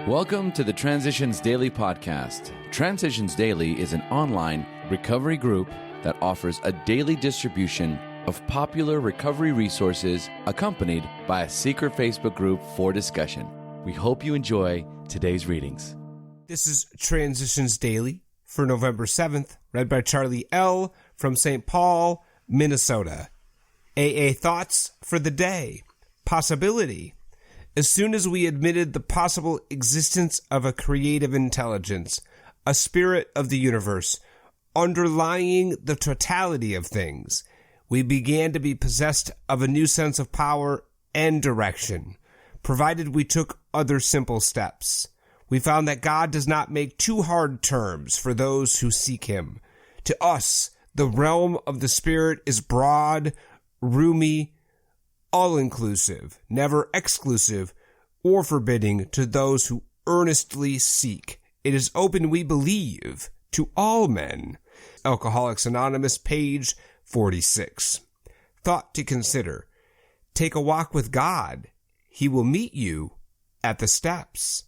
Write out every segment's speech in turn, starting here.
Welcome to the Transitions Daily podcast. Transitions Daily is an online recovery group that offers a daily distribution of popular recovery resources accompanied by a secret Facebook group for discussion. We hope you enjoy today's readings. This is Transitions Daily for November 7th, read by Charlie L. from St. Paul, Minnesota. AA thoughts for the day. Possibility. As soon as we admitted the possible existence of a creative intelligence, a spirit of the universe, underlying the totality of things, we began to be possessed of a new sense of power and direction, provided we took other simple steps. We found that God does not make too hard terms for those who seek Him. To us, the realm of the Spirit is broad, roomy, all-inclusive, never exclusive or forbidding to those who earnestly seek. It is open, we believe, to all men. Alcoholics Anonymous, page 46. Thought to consider. Take a walk with God. He will meet you at the steps.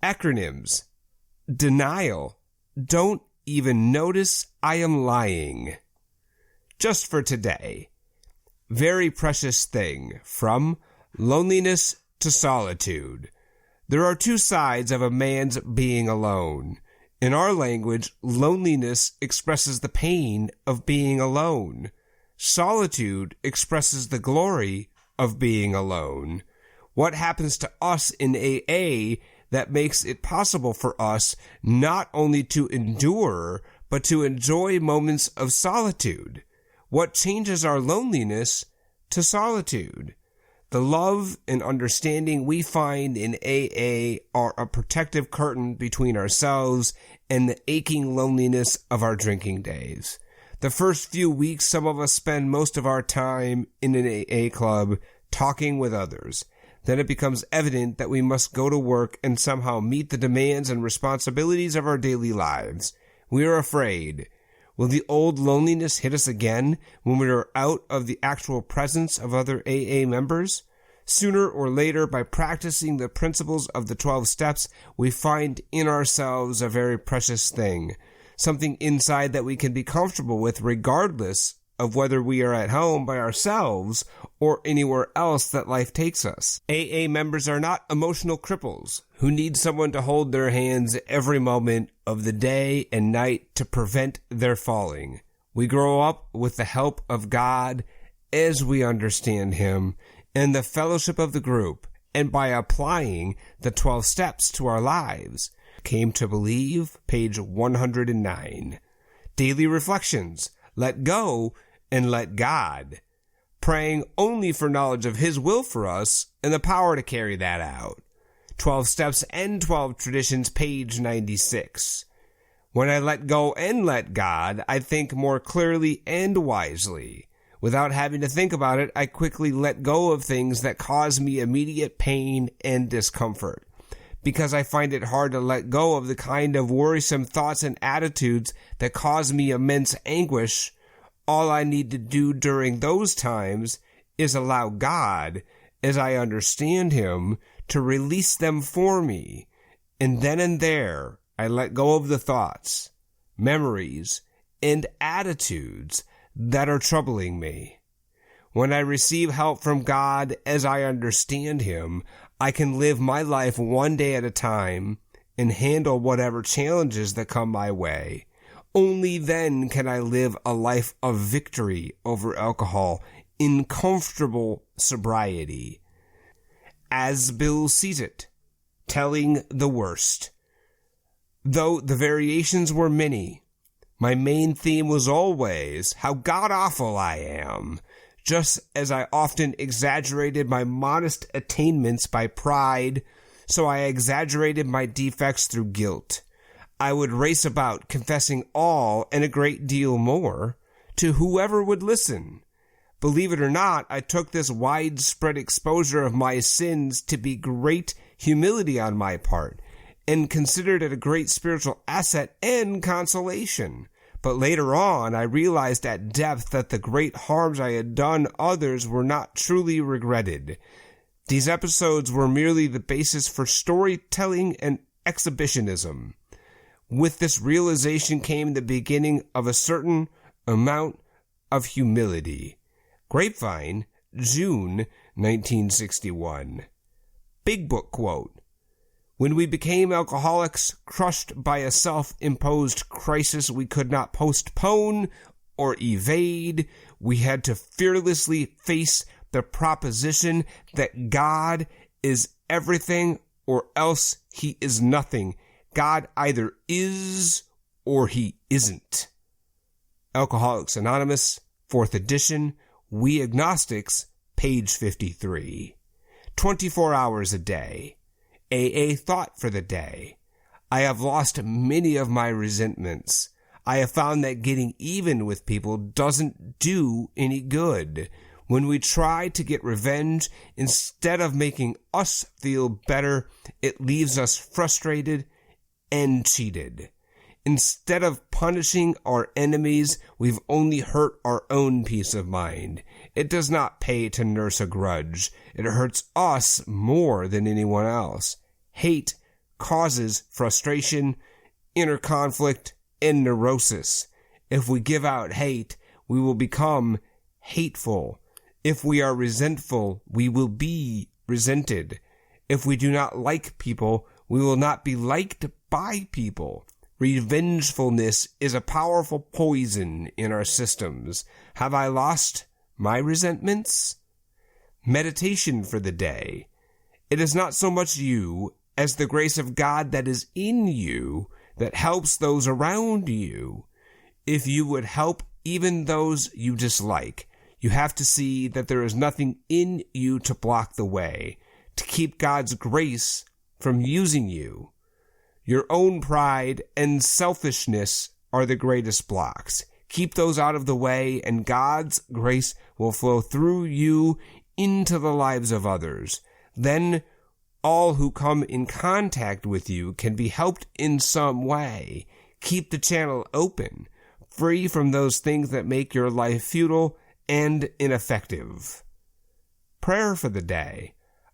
Acronyms. Denial. Don't even notice I am lying. Just for today. Very precious thing, from loneliness to solitude. There are two sides of a man's being alone. In our language, loneliness expresses the pain of being alone. Solitude expresses the glory of being alone. What happens to us in AA that makes it possible for us not only to endure, but to enjoy moments of solitude? What changes our loneliness to solitude? The love and understanding we find in AA are a protective curtain between ourselves and the aching loneliness of our drinking days. The first few weeks, some of us spend most of our time in an AA club talking with others. Then it becomes evident that we must go to work and somehow meet the demands and responsibilities of our daily lives. We are afraid. Will the old loneliness hit us again when we are out of the actual presence of other AA members? Sooner or later, by practicing the principles of the 12 steps, we find in ourselves a very precious thing, something inside that we can be comfortable with regardless of whether we are at home by ourselves or anywhere else that life takes us. AA members are not emotional cripples who need someone to hold their hands every moment of the day and night to prevent their falling. We grow up with the help of God as we understand Him and the fellowship of the group, and by applying the 12 steps to our lives. Came to Believe, page 109. Daily Reflections. Let go and let God. Praying only for knowledge of His will for us and the power to carry that out. 12 Steps and 12 Traditions, page 96. When I let go and let God, I think more clearly and wisely. Without having to think about it, I quickly let go of things that cause me immediate pain and discomfort. Because I find it hard to let go of the kind of worrisome thoughts and attitudes that cause me immense anguish, all I need to do during those times is allow God, as I understand Him, to release them for me. And then and there, I let go of the thoughts, memories, and attitudes that are troubling me. When I receive help from God as I understand Him, I can live my life one day at a time and handle whatever challenges that come my way. Only then can I live a life of victory over alcohol in comfortable sobriety. As Bill sees it, telling the worst. Though the variations were many, my main theme was always how god-awful I am, just as I often exaggerated my modest attainments by pride, so I exaggerated my defects through guilt. I would race about confessing all and a great deal more to whoever would listen. Believe it or not, I took this widespread exposure of my sins to be great humility on my part, and considered it a great spiritual asset and consolation. But later on, I realized at depth that the great harms I had done others were not truly regretted. These episodes were merely the basis for storytelling and exhibitionism. With this realization came the beginning of a certain amount of humility. Grapevine, June 1961. Big Book quote. When we became alcoholics, crushed by a self-imposed crisis we could not postpone or evade, we had to fearlessly face the proposition that God is everything or else he is nothing. God either is or he isn't. Alcoholics Anonymous, 4th edition, We Agnostics, page 53. 24 hours a day. AA thought for the day. I have lost many of my resentments. I have found that getting even with people doesn't do any good. When we try to get revenge, instead of making us feel better, it leaves us frustrated and cheated. Instead of punishing our enemies, we've only hurt our own peace of mind. It does not pay to nurse a grudge. It hurts us more than anyone else. Hate causes frustration, inner conflict, and neurosis. If we give out hate, we will become hateful. If we are resentful, we will be resented. If we do not like people, we will not be liked by people. Revengefulness is a powerful poison in our systems. Have I lost my resentments? Meditation for the day. It is not so much you as the grace of God that is in you that helps those around you. If you would help even those you dislike, you have to see that there is nothing in you to block the way, to keep God's grace from using you. Your own pride and selfishness are the greatest blocks. Keep those out of the way, and God's grace will flow through you into the lives of others. Then all who come in contact with you can be helped in some way. Keep the channel open, free from those things that make your life futile and ineffective. Prayer for the day.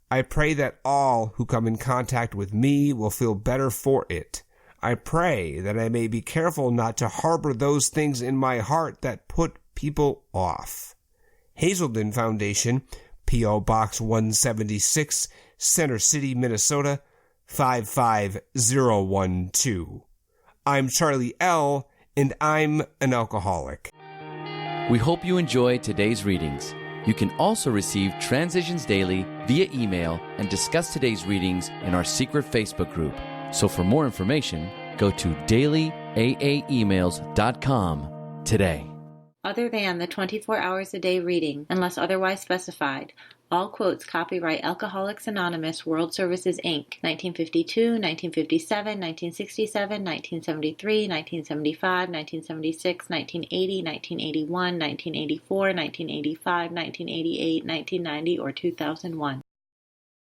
I pray that all who come in contact with me will feel better for it. I pray that I may be careful not to harbor those things in my heart that put people off. Hazelden Foundation, P.O. Box 176, Center City, Minnesota, 55012. I'm Charlie L., and I'm an alcoholic. We hope you enjoyed today's readings. You can also receive Transitions Daily via email and discuss today's readings in our secret Facebook group. So for more information, go to dailyaaemails.com today. Other than the 24 hours a day reading, unless otherwise specified, all quotes copyright Alcoholics Anonymous World Services, Inc., 1952, 1957, 1967, 1973, 1975, 1976, 1980, 1981, 1984, 1985, 1988, 1990, or 2001.